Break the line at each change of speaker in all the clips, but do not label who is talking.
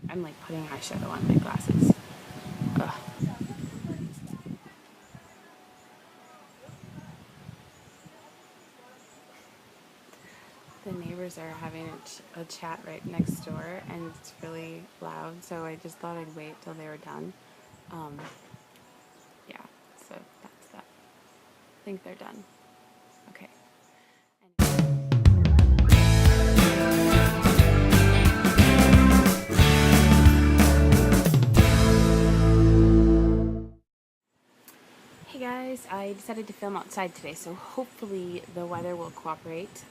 I'm like putting eyeshadow on my glasses. Ugh. The neighbors are having a chat right next door, and it's really loud, so I just thought I'd wait till they were done. Yeah, so that's that. I think they're done. Okay. Hey guys, I decided to film outside today, so hopefully the weather will cooperate.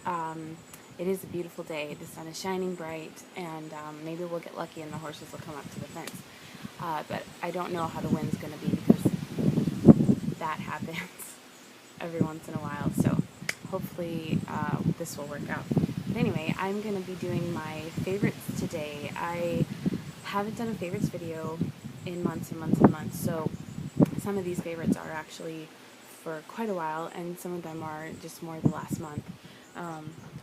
It is a beautiful day. The sun is shining bright, and maybe we'll get lucky and the horses will come up to the fence. But I don't know how the wind's going to be because that happens every once in a while, so hopefully this will work out. But anyway, I'm going to be doing my favorites today. I haven't done a favorites video in months and months and months, so some of these favorites are actually for quite a while, and some of them are just more the last month.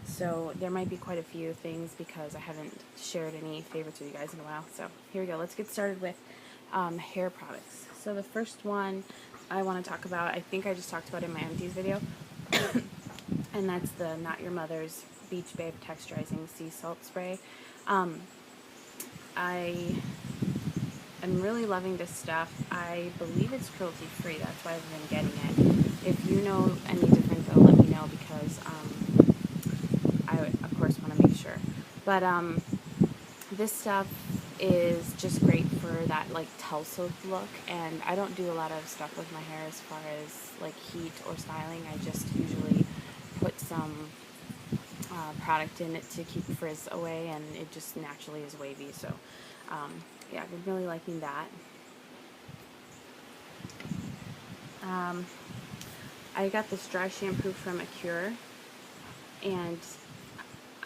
So there might be quite a few things because I haven't shared any favorites with you guys in a while. So here we go. Let's get started with hair products. So the first one I want to talk about, I think I just talked about in my empties video, and that's the Not Your Mother's Beach Babe Texturizing Sea Salt Spray. I am really loving this stuff. I believe it's cruelty free. That's why I've been getting it. If you know any different, though, let me know because I would, of course, want to make sure. But this stuff is just great for that like towel-soaked look, and I don't do a lot of stuff with my hair as far as like heat or styling. I just usually put some product in it to keep frizz away, and it just naturally is wavy. So yeah, I've been really liking that. I got this dry shampoo from Acure, and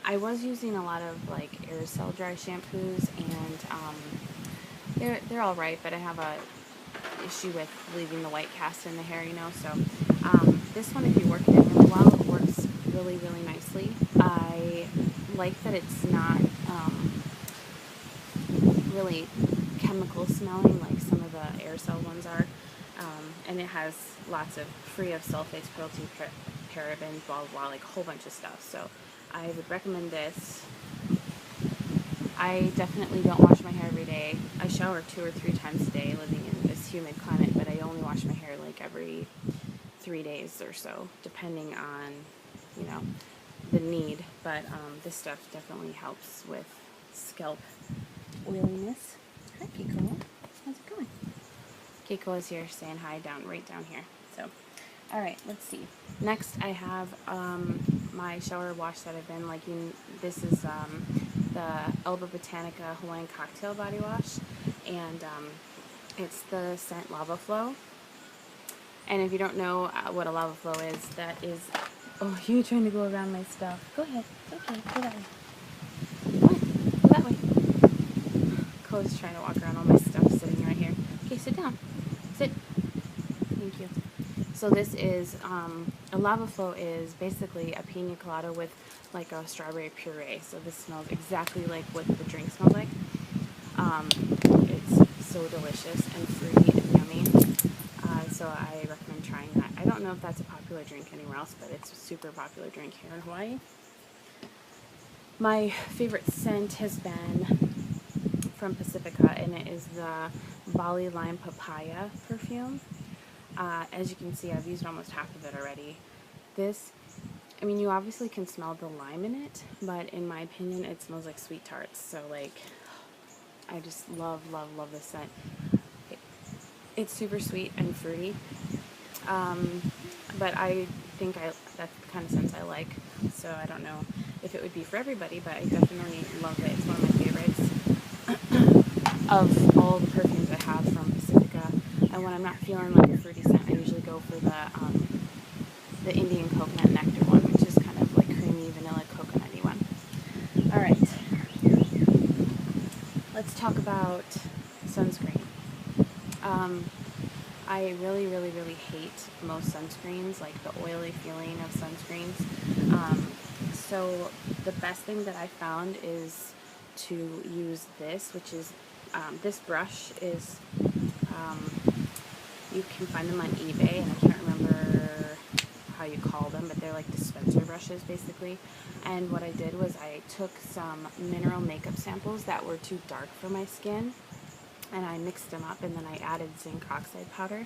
I was using a lot of like aerosol dry shampoos, and they're all right, but I have a issue with leaving the white cast in the hair, you know. So this one, if you work it in really well, it works really, really nicely. I like that it's not really chemical smelling like some of the aerosol ones are, and it has lots of free of sulfates, cruelty, parabens, blah blah blah, like a whole bunch of stuff. So I would recommend this. I definitely don't wash my hair every day. I shower 2 or 3 times a day living in this humid climate, but I only wash my hair like every 3 days or so, depending on, you know, the need. But this stuff definitely helps with scalp oiliness. Hi, Kiko. How's it going? Kiko is here saying hi right down here. So, all right, let's see. Next, I have my shower wash that I've been liking. This is the Elba Botanica Hawaiian Cocktail Body Wash, and it's the scent Lava Flow. And if you don't know what a lava flow is, that is... Oh, you're trying to go around my stuff. Go ahead. Okay, go that way. Go that way. Cole's trying to walk around all my stuff sitting right here. Okay, sit down. Sit. Thank you. So this is, a lava flow is basically a pina colada with like a strawberry puree. So this smells exactly like what the drink smells like. It's so delicious and fruity and yummy. So I recommend trying that. I don't know if that's a popular drink anywhere else, but it's a super popular drink here in Hawaii. My favorite scent has been from Pacifica, and it is the Bali Lime Papaya perfume. As you can see, I've used almost half of it already. This, I mean, you obviously can smell the lime in it, but in my opinion, it smells like sweet tarts. So, like, I just love, love, love this scent. It's super sweet and fruity, but I think that's the kind of scents I like. So I don't know if it would be for everybody, but I definitely love it. It's one of my favorites of all the perfumes I have from Pacifica. And when I'm not feeling like a fruity scent, I usually go for the Indian coconut nectar one, which is kind of like creamy vanilla coconutty one. All right, let's talk about sunscreen. I really, really, really hate most sunscreens, like the oily feeling of sunscreens. So the best thing that I found is to use this, which is, this brush is, you can find them on eBay, and I can't remember how you call them, but they're like dispenser brushes basically. And what I did was I took some mineral makeup samples that were too dark for my skin, and I mixed them up, and then I added zinc oxide powder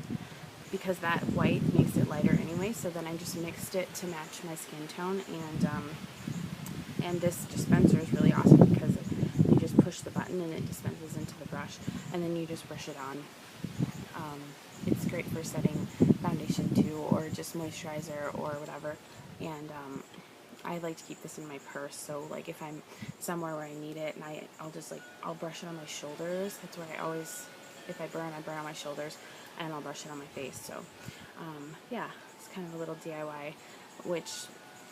because that white makes it lighter anyway. So then I just mixed it to match my skin tone, and this dispenser is really awesome because you just push the button and it dispenses into the brush, and then you just brush it on. It's great for setting foundation too, or just moisturizer or whatever. And I like to keep this in my purse, so like if I'm somewhere where I need it, and I'll brush it on my shoulders. That's where I always, if I burn on my shoulders, and I'll brush it on my face. So yeah, it's kind of a little DIY, which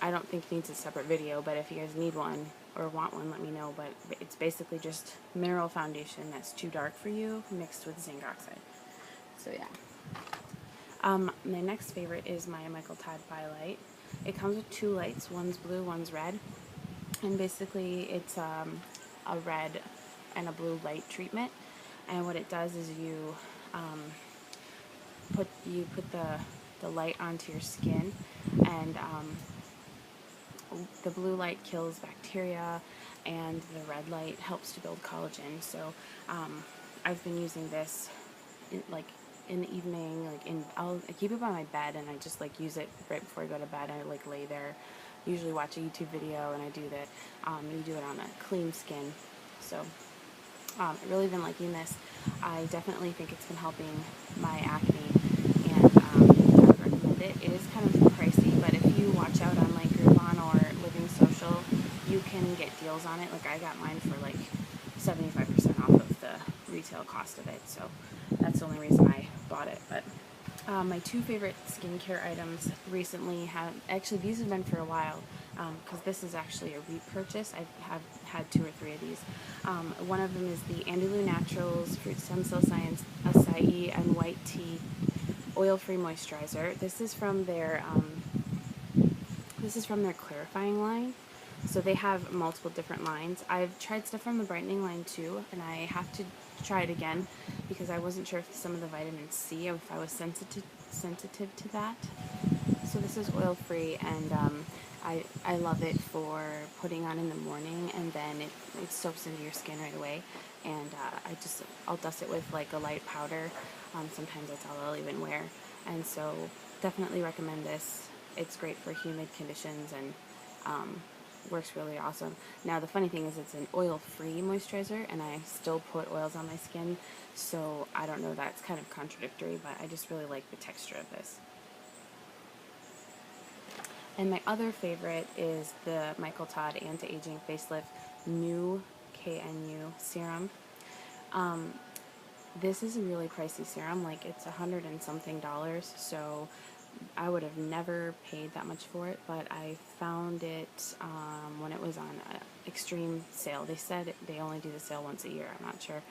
I don't think needs a separate video, but if you guys need one or want one, let me know. But it's basically just mineral foundation that's too dark for you mixed with zinc oxide. So yeah. My next favorite is my Michael Todd Light. It comes with two lights, one's blue, one's red, and basically it's a red and a blue light treatment. And what it does is you put the light onto your skin, and the blue light kills bacteria, and the red light helps to build collagen. So I've been using this in the evening, I keep it by my bed, and I just use it right before I go to bed. I lay there, usually watch a YouTube video, and I do that. You do it on a clean skin. So I've really been liking this. I definitely think it's been helping my acne, and I would recommend it. It is kind of pricey, but if you watch out on Groupon or Living Social, you can get deals on it. I got mine for 75% off of the retail cost of it, so that's the only reason I bought it. But my two favorite skincare items recently these have been for a while, because this is actually a repurchase. I have had 2 or 3 of these. One of them is the Andalou Naturals Fruit Stem Cell Science Acai and White Tea Oil-Free Moisturizer. This is from their clarifying line. So they have multiple different lines. I've tried stuff from the brightening line too, and I have to try it again because I wasn't sure if some of the vitamin C, if I was sensitive to that. So this is oil free, and I love it for putting on in the morning, and then it soaks into your skin right away. And I'll dust it with a light powder. Sometimes that's all I'll even wear. And so definitely recommend this. It's great for humid conditions, and works really awesome. Now the funny thing is it's an oil-free moisturizer, and I still put oils on my skin, so I don't know, that's kind of contradictory, but I just really like the texture of this. And my other favorite is the Michael Todd Anti-Aging Facelift New KNU Serum. This is a really pricey serum, it's $100 and something, so I would have never paid that much for it, but I found it when it was on an extreme sale. They said they only do the sale once a year, I'm not sure,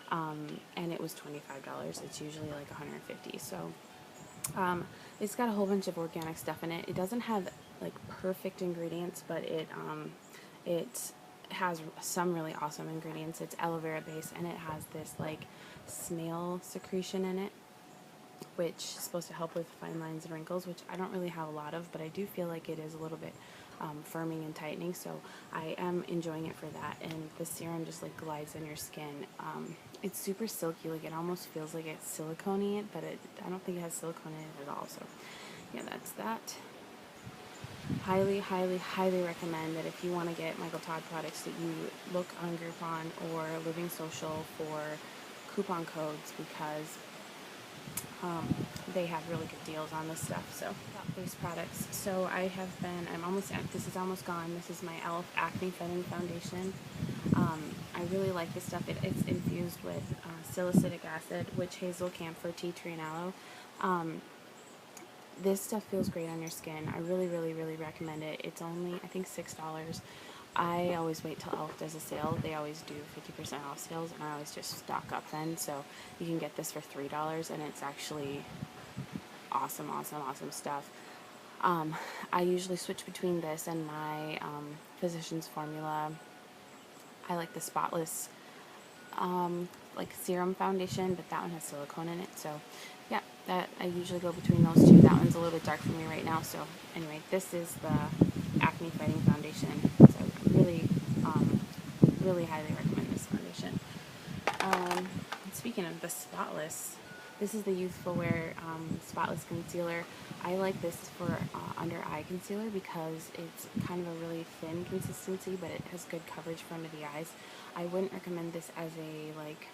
and it was $25. It's usually $150. So it's got a whole bunch of organic stuff in it. It doesn't have perfect ingredients, but it has some really awesome ingredients. It's aloe vera based, and it has this snail secretion in it, which is supposed to help with fine lines and wrinkles, which I don't really have a lot of, but I do feel like it is a little bit firming and tightening, so I am enjoying it for that. And the serum just glides in your skin. It's super silky, it almost feels like it's silicone-y, but I don't think it has silicone in it at all. So yeah, that's that. Highly, highly, highly recommend that if you want to get Michael Todd products, that you look on Groupon or Living Social for coupon codes, because they have really good deals on this stuff. So face products. So this is almost gone. This is my e.l.f. Acne Fighting Foundation. I really like this stuff. It's infused with salicylic acid, witch hazel, camphor, tea tree, and aloe. This stuff feels great on your skin. I really, really, really recommend it. It's only, I think, $6. I always wait till e.l.f. does a sale. They always do 50% off sales, and I always just stock up then. So you can get this for $3, and it's actually awesome, awesome, awesome stuff. I usually switch between this and my Physicians Formula I like the Spotless like serum foundation, but that one has silicone in it. So yeah, that I usually go between those two. That one's a little bit dark for me right now. So anyway, this is the acne fighting foundation. So I really highly recommend this foundation. Speaking of the Spotless, this is the Youthful Wear Spotless Concealer. I like this for under eye concealer because it's kind of a really thin consistency, but it has good coverage for under the eyes. I wouldn't recommend this as a like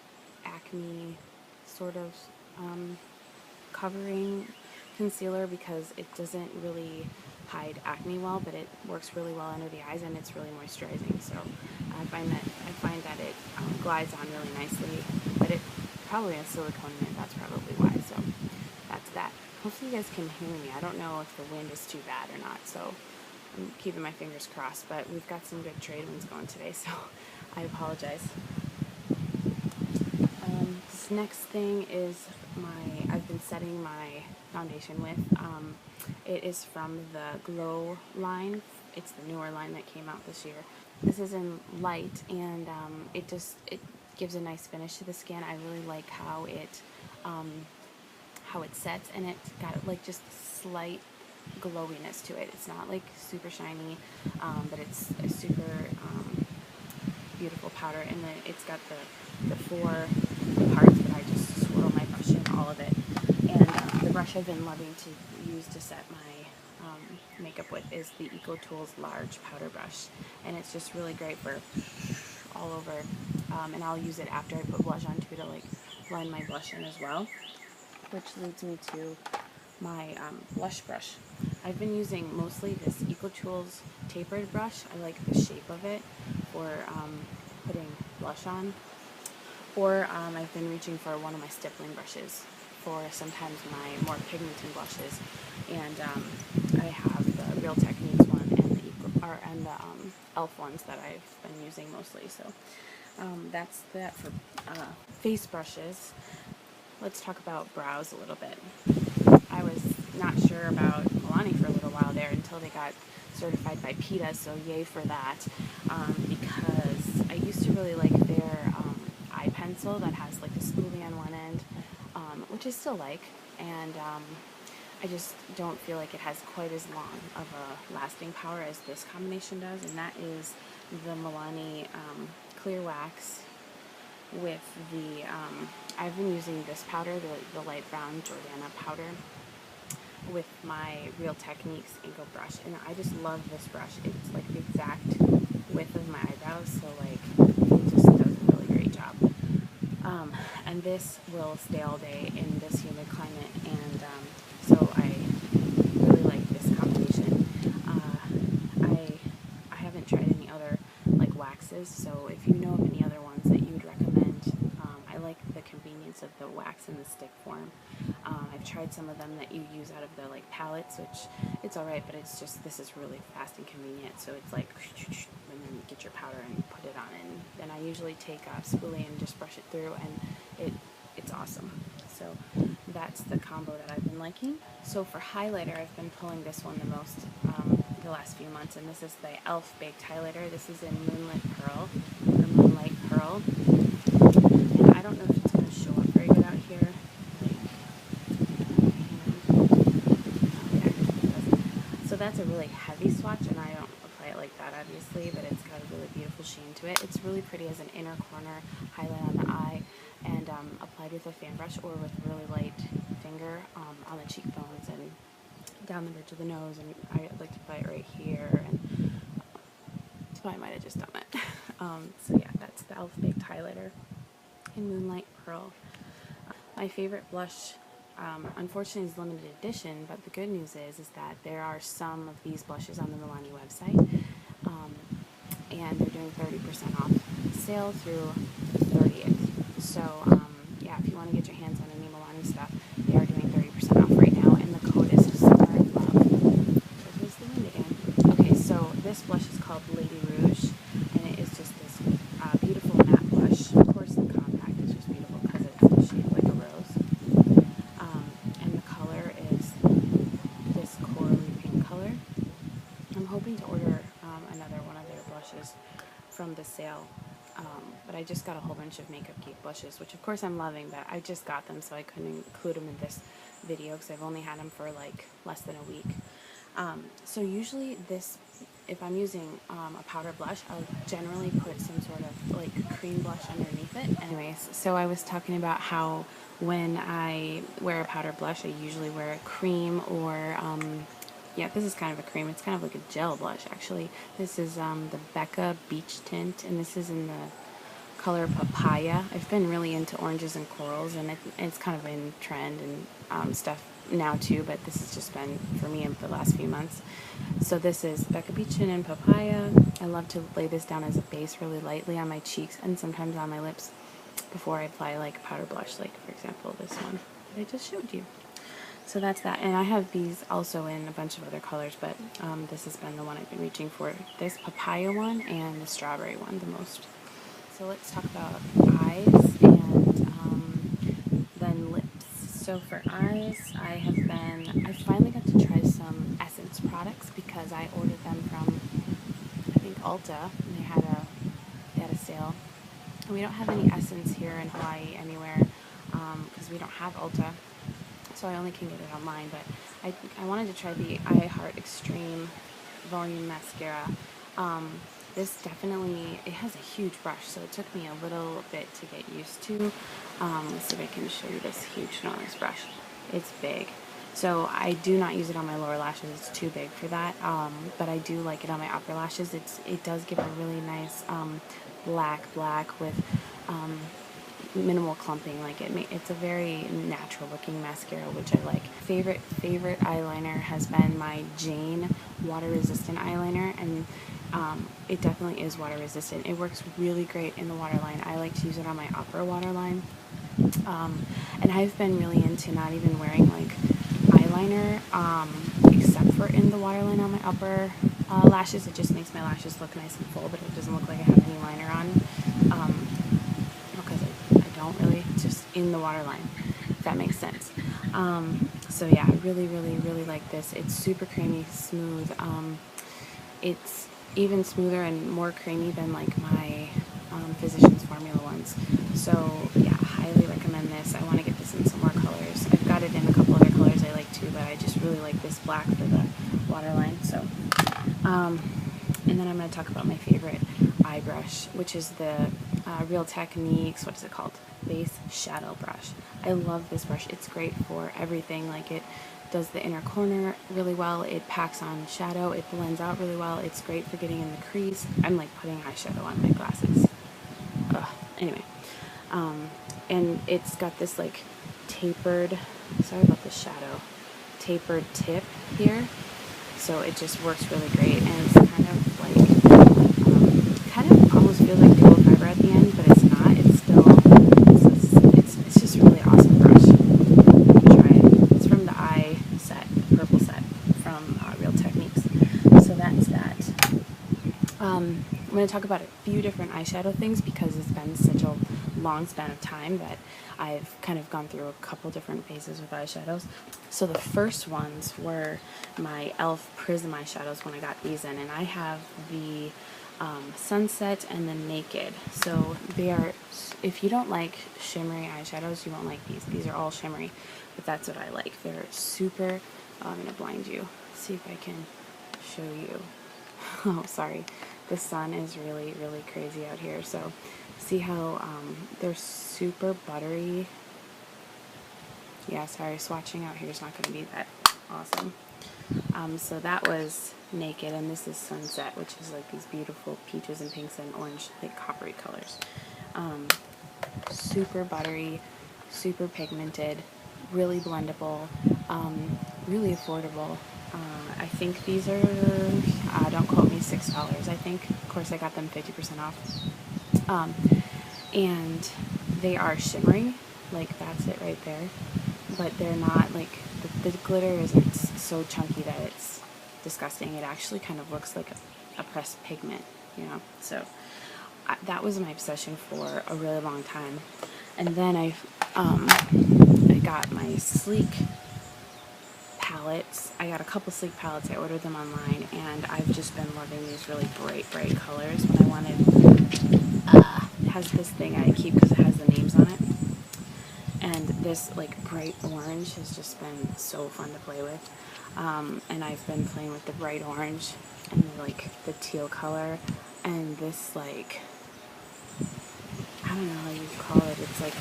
acne sort of covering concealer because it doesn't really hide acne well, but it works really well under the eyes and it's really moisturizing. So I find that it glides on really nicely, but it probably has silicone in it. That's probably why. So that's that. Hopefully you guys can hear me. I don't know if the wind is too bad or not, so I'm keeping my fingers crossed, but we've got some good trade winds going today, so I apologize. This next thing is I've been setting my foundation with. It is from the Glow line. It's the newer line that came out this year. This is in light, and it gives a nice finish to the skin. I really like how it sets, and it's got like just slight glowiness to it. It's not like super shiny, but it's a super beautiful powder, and then it's got the four parts that I just swirl my brush in, all of it. And the brush I've been loving to use to set my makeup with is the Eco Tools large powder brush, and it's just really great for all over. And I'll use it after I put blush on too, to like blend my blush in as well, which leads me to my blush brush. I've been using mostly this Eco Tools tapered brush. I like the shape of it for putting blush on. Or I've been reaching for one of my stippling brushes for sometimes my more pigmented blushes. And I have the Real Techniques one and the e.l.f. ones that I've been using mostly. So that's that for face brushes. Let's talk about brows a little bit. I was not sure about Milani for a little while there until they got certified by PETA, so yay for that, because I used to really like their eye pencil that has like a spoolie on one end, which I still like, and I just don't feel like it has quite as long of a lasting power as this combination does, and that is the Milani Clear Wax with the, I've been using this powder, the light brown Jordana powder, with my Real Techniques Ink brush, and I just love this brush. It's like the exact width of my eyebrows, so like it just does a really great job. And this will stay all day in this humid climate, and so I really like this combination. I haven't tried any other like waxes, so if you know of any other ones that you would recommend, I like the convenience of the wax in the stick form. I've tried some of them that you use out of the like palettes, which it's alright, but it's just, this is really fast and convenient, so it's like, and then get your powder and put it on, and then I usually take a spoolie and just brush it through, and it's awesome. So that's the combo that I've been liking. So for highlighter, I've been pulling this one the most the last few months, and this is the e.l.f. Baked Highlighter. This is in Moonlit Pearl, or Moonlight Pearl. And I don't know if it's going to show up very good out here. So that's a really heavy swatch, and I don't apply it like that obviously, but it's got a really beautiful sheen to it. It's really pretty as an inner corner highlight on the eye, and applied with a fan brush or with a really light finger on the cheekbones and down the bridge of the nose, and I like to apply it right here, and so I might have just done it. So yeah, that's the e.l.f. Baked Highlighter in Moonlight Pearl. My favorite blush, unfortunately, is limited edition, but the good news is that there are some of these blushes on the Milani website, and they're doing 30% off sale through the 30th. So yeah, if you want to get your hands on any Milani stuff, they are doing 30% off right now, and the code is Summer of Love. There goes the wind again. Okay, so this blush is called Lady Rouge, and it is just this beautiful matte blush. Of course, the compact is just beautiful because it's shaped like a rose. And the color is this corally pink color. I'm hoping to order another one of their blushes from the sale I just got a whole bunch of Makeup Geek blushes, which of course I'm loving, but I just got them, so I couldn't include them in this video because I've only had them for like less than a week. So usually this, if I'm using a powder blush, I'll generally put some sort of like cream blush underneath it. Anyways, so I was talking about how when I wear a powder blush, I usually wear a cream or, yeah, this is kind of a cream. It's kind of like a gel blush, actually. This is the Becca Beach Tint, and this is in the color Papaya. I've been really into oranges and corals, and it's kind of in trend and stuff now too, but this has just been for me in the last few months. So this is Becca Beach Tint and Papaya. I love to lay this down as a base really lightly on my cheeks and sometimes on my lips before I apply like a powder blush, like for example this one that I just showed you. So that's that, and I have these also in a bunch of other colors, but this has been the one I've been reaching for. This papaya one and the strawberry one the most. So let's talk about eyes and then lips. So for eyes, I finally got to try some Essence products because I ordered them from, I think, Ulta, and they had a sale. And we don't have any Essence here in Hawaii anywhere because we don't have Ulta, so I only can get it online. But I wanted to try the I Heart Extreme Volume Mascara. This definitely, it has a huge brush, so it took me a little bit to get used to. Let's see if I can show you this huge, enormous brush. It's big. So I do not use it on my lower lashes, it's too big for that, but I do like it on my upper lashes. It does give a really nice black with minimal clumping. Like it's a very natural looking mascara, which I like. Favorite eyeliner has been my Jane water resistant eyeliner, and it definitely is water resistant. It works really great in the waterline. I like to use it on my upper waterline, and I've been really into not even wearing like eyeliner except for in the waterline on my upper lashes. It just makes my lashes look nice and full, but it doesn't look like I have any liner on, because I don't really, just in the waterline, if that makes sense. So yeah, I really like this. It's super creamy, smooth. It's even smoother and more creamy than like my Physicians Formula ones. So yeah, highly recommend this. I want to get this in some more colors. I've got it in a couple other colors I like too, but I just really like this black for the waterline. So, and then I'm going to talk about my favorite eye brush, which is the Real Techniques, what is it called? Base Shadow Brush. I love this brush. It's great for everything. Like, it does the inner corner really well. It packs on shadow. It blends out really well. It's great for getting in the crease. I'm like putting eyeshadow on my glasses. Ugh. Anyway, and it's got this like tapered, sorry about the shadow, tapered tip here. So it just works really great, and it's kind of like, kind of almost feels like dual fiber at the end, but it's not. It's still, it's just really awesome brush. Try it. It's from the eye set, the purple set from Real Techniques. So that's that. I'm going to talk about a few different eyeshadow things because it's been such a long span of time that I've kind of gone through a couple different phases with eyeshadows. So the first ones were my e.l.f. Prism eyeshadows when I got these in, and I have the Sunset and the Naked. So they are, if you don't like shimmery eyeshadows, you won't like these. These are all shimmery, but that's what I like. They're super, I'm going to blind you. See if I can show you. Oh, sorry. The sun is really crazy out here. So see how they're super buttery. Yeah, sorry, swatching out here is not going to be that awesome. So that was Naked, and this is Sunset, which is like these beautiful peaches and pinks and orange, like coppery colors. Super buttery, super pigmented, really blendable, really affordable. I think these are, don't quote me, $6, I think. Of course, I got them 50% off. And they are shimmery, like that's it right there. But they're not, like, the glitter isn't so chunky that it's disgusting. It actually kind of looks like a pressed pigment, you know. So that was my obsession for a really long time. And then I got my Sleek palettes. I got a couple Sleek palettes. I ordered them online, and I've just been loving these really bright colors. When I wanted has this thing I keep because it has the names on it. And this like bright orange has just been so fun to play with. And I've been playing with the bright orange and like the teal color and this like, I don't know how you call it. It's like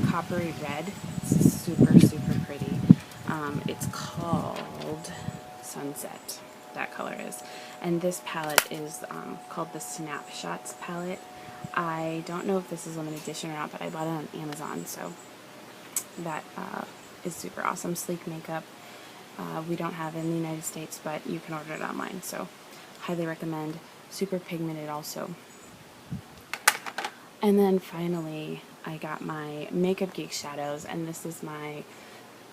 a coppery red. It's super, super pretty. It's called Sunset. That color is. And this palette is called the Snapshots palette. I don't know if this is limited edition or not, but I bought it on Amazon, so that is super awesome. Sleek makeup. We don't have it in the United States, but you can order it online, so highly recommend. Super pigmented also. And then finally, I got my Makeup Geek shadows, and this is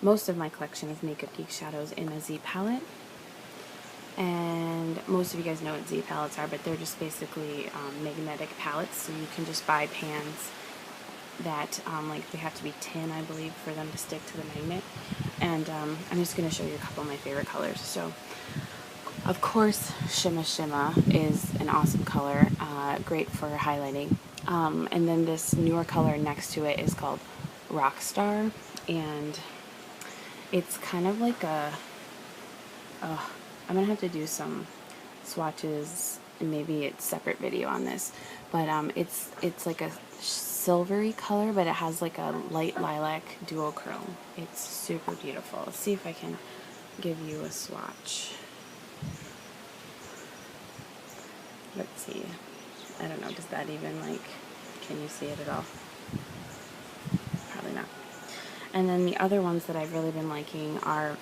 most of my collection of Makeup Geek shadows in a Z palette. And most of you guys know what Z palettes are, but they're just basically magnetic palettes, so you can just buy pans that like they have to be tin, I believe, for them to stick to the magnet. And I'm just going to show you a couple of my favorite colors. So of course Shimma Shimma is an awesome color, great for highlighting. And then this newer color next to it is called Rockstar, and it's kind of like a I'm going to have to do some swatches and maybe it's separate video on this, but it's like a silvery color, but it has like a light lilac duochrome. It's super beautiful. Let's see if I can give you a swatch. Let's see. I don't know, does that even like, can you see it at all? Probably not. And then the other ones that I've really been liking are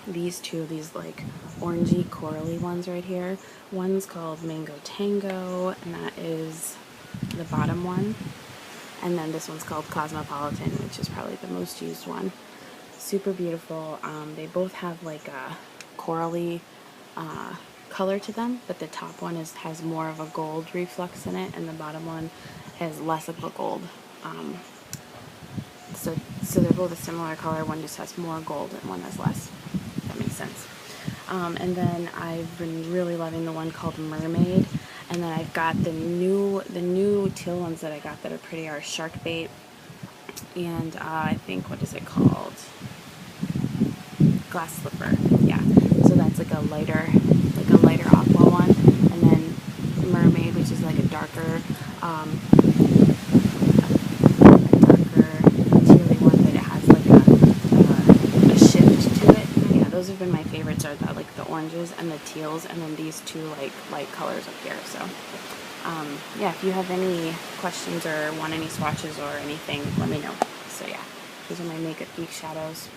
these two, these like orangey corally ones right here. One's called Mango Tango, and that is the bottom one. And then this one's called Cosmopolitan, which is probably the most used one. Super beautiful. They both have like a corally color to them, but the top one has more of a gold reflux in it, and the bottom one has less of a gold. So they're both a similar color. One just has more gold and one has less. That makes sense. And then I've been really loving the one called Mermaid. And then I've got the new teal ones that I got that are pretty are Shark Bait, and I think, what is it called? Glass Slipper. Yeah. So that's like a lighter aqua one, and then Mermaid, which is like a darker tealy one, but it has like a shift to it. Yeah, those have been my favorites. Are like the oranges and the teals, and then these two like light colors up here. So yeah, if you have any questions or want any swatches or anything, let me know. So yeah, these are my Makeup Geek shadows.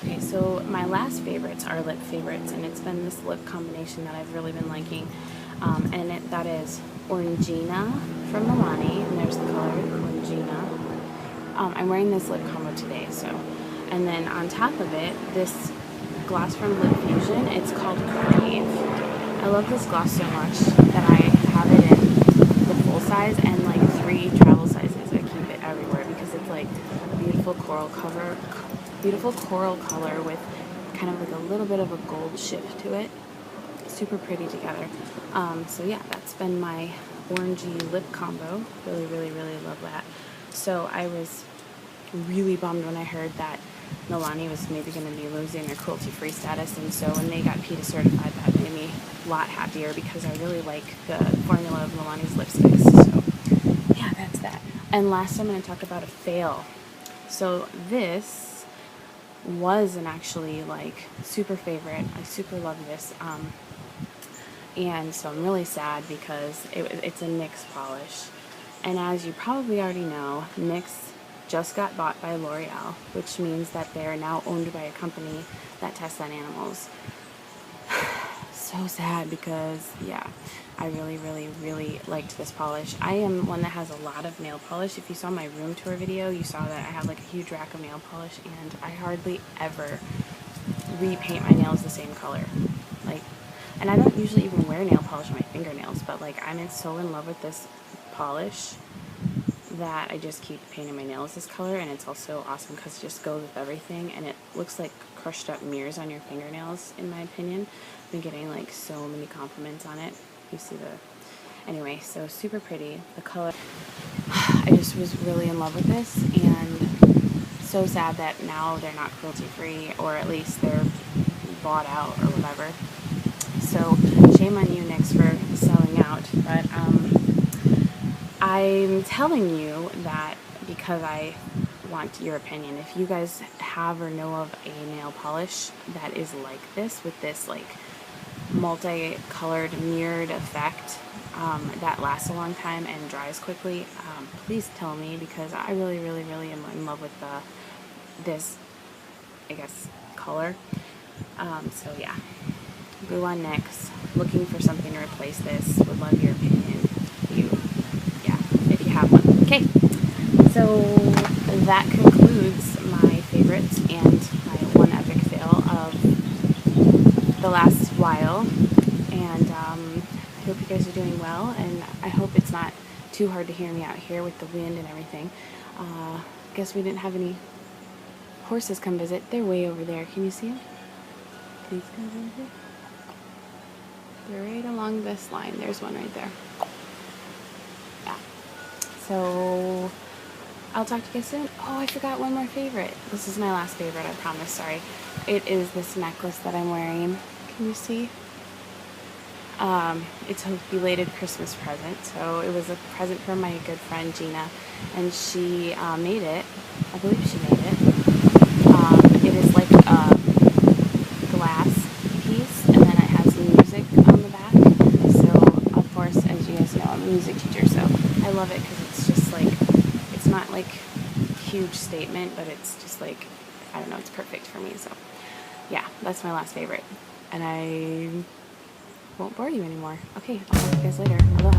Okay, so my last favorites are lip favorites, and it's been this lip combination that I've really been liking, and that is Orangina from Milani, and there's the color Orangina. I'm wearing this lip combo today, so, and then on top of it, this gloss from Lip Fusion, it's called Crave. I love this gloss so much that I have it in the full size and like 3 travel sizes. I keep it everywhere because it's like a beautiful coral color with kind of like a little bit of a gold shift to it. Super pretty together. So yeah, that's been my orangey lip combo. Really, really, really love that. So I was really bummed when I heard that Milani was maybe going to be losing their cruelty-free status, and so when they got PETA certified, that made me a lot happier because I really like the formula of Milani's lipsticks. So yeah, that's that. And last I'm going to talk about a fail. So this was an actually like super favorite. I super love this. And so I'm really sad because it's a NYX polish. And as you probably already know, NYX just got bought by L'Oreal, which means that they're now owned by a company that tests on animals. So sad because, yeah, I really, really, really liked this polish. I am one that has a lot of nail polish. If you saw my room tour video, you saw that I have like a huge rack of nail polish, and I hardly ever repaint my nails the same color. Like, and I don't usually even wear nail polish on my fingernails, but like I'm so in love with this polish that I just keep painting my nails this color, and it's also awesome because it just goes with everything, and it looks like crushed up mirrors on your fingernails, in my opinion. I've been getting like so many compliments on it. You see the... Anyway, so super pretty. The color... I just was really in love with this, and so sad that now they're not cruelty-free, or at least they're bought out or whatever. So shame on you, Nyx, for selling out, but I'm telling you that because I want your opinion. If you guys have or know of a nail polish that is like this, with this like multicolored mirrored effect that lasts a long time and dries quickly, please tell me, because I really am in love with this, I guess, color. So yeah, Glue on Nyx. Looking for something to replace this. Would love your opinion. If you have one. Okay, so that concludes my favorites and my one epic fail of the last while. And I hope you guys are doing well, and I hope it's not too hard to hear me out here with the wind and everything. Guess we didn't have any horses come visit. They're way over there. Can you see them? These guys over here? They're right along this line. There's one right there. Yeah. So I'll talk to you guys soon. Oh, I forgot one more favorite. This is my last favorite, I promise. Sorry. It is this necklace that I'm wearing. Can you see? It's a belated Christmas present. So it was a present from my good friend Gina, and she made it. I believe she made it. It is like a glass piece, and then it has music on the back. So, of course, as you guys know, I'm a music teacher, so I love it because it's just like, it's not like huge statement, but it's just like, I don't know, it's perfect for me. So yeah, that's my last favorite, and I won't bore you anymore. Okay, I'll talk to you guys later. Aloha.